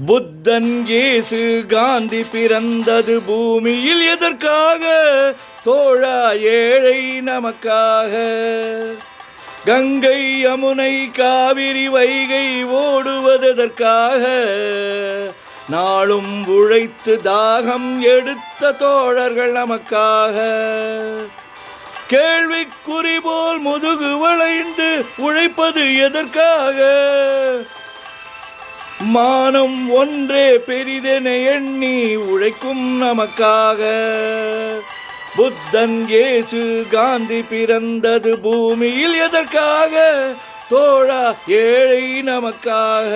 புத்தன் இயேசு காந்தி பிறந்தது பூமியில் எதற்காக? தோழா ஏழை நமக்காக. கங்கை யமுனை காவிரி வைகை ஓடுவதற்காக. நாளும் உழைத்து தாகம் எடுத்த தோழர்கள் நமக்காக. கேள்விக்குறி போல் முதுகு வளைந்து உழைப்பது எதற்காக? மானம் ஒன்றே பெரிதென எண்ணி உழைக்கும் நமக்காக. புத்தன் இயேசு காந்தி பிறந்தது பூமியில் எதற்காக? தோழா ஏழை நமக்காக.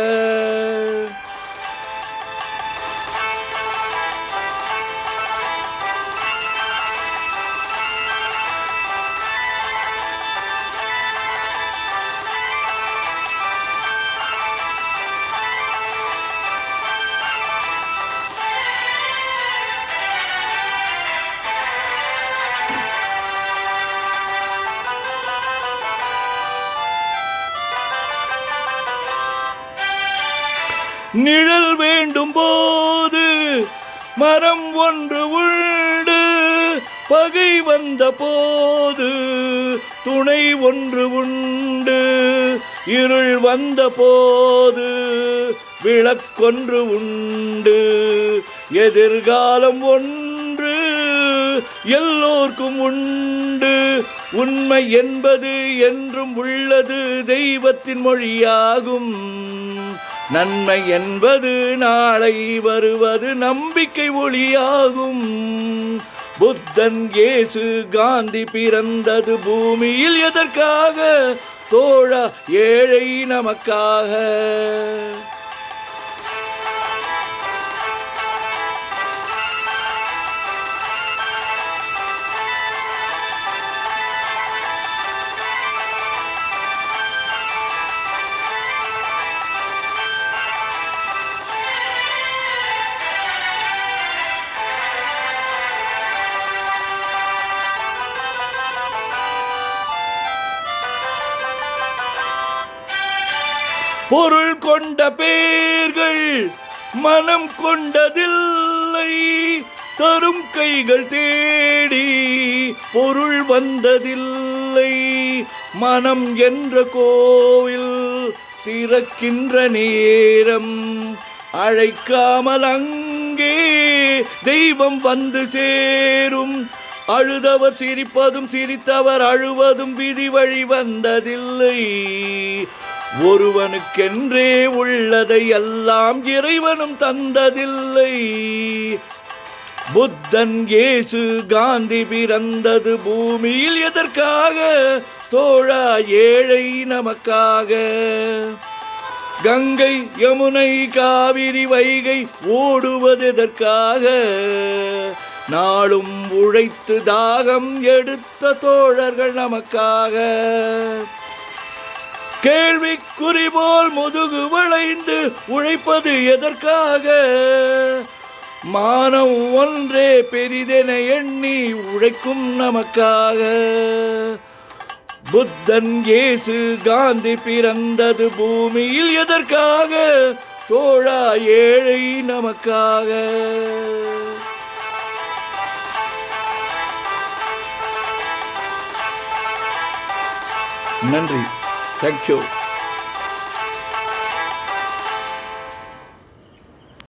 நிழல் வேண்டும் போது மரம் ஒன்று உண்டு. பகை வந்த போது துணை ஒன்று உண்டு. இருள் வந்த போது விளக்கொன்று உண்டு. எதிர்காலம் ஒன்று எல்லோர்க்கும் உண்டு. உண்மை என்பது என்றும் உள்ளது தெய்வத்தின் மொழியாகும். நன்மை என்பது நாளை வருவது நம்பிக்கை ஒளியாகும். புத்தன் இயேசு காந்தி பிறந்தது பூமியில் எதற்காக? தோழா ஏழை நமக்காக. பொருள் கொண்ட பேர்கள் மனம் கொண்டதில்லை. தரும் கைகள் தேடி பொருள் வந்ததில்லை. மனம் என்ற கோவில் திறக்கின்ற நேரம் அழைக்காமல் அங்கே தெய்வம் வந்து சேரும். அழுதவர் சிரிப்பதும் சிரித்தவர் அழுவதும் விதி வழி வந்ததில்லை. ஒருவனுக்கென்றே உள்ளதை எல்லாம் இறைவனும் தந்ததில்லை. புத்தன் இயேசு காந்தி பிறந்தது பூமியில் எதற்காக? தோழா ஏழை நமக்காக. கங்கை யமுனை காவிரி வைகை ஓடுவதற்காக. நாளும் உழைத்து தாகம் எடுத்த தோழர்கள் நமக்காக. கேள்விக்குறி போல் முதுகு வளைந்து உழைப்பது எதற்காக? மானம் ஒன்றே பெரிதென எண்ணி உழைக்கும் நமக்காக. புத்தன் இயேசு காந்தி பிறந்தது பூமியில் எதற்காக? தோழா ஏழை நமக்காக. நன்றி. Thank you.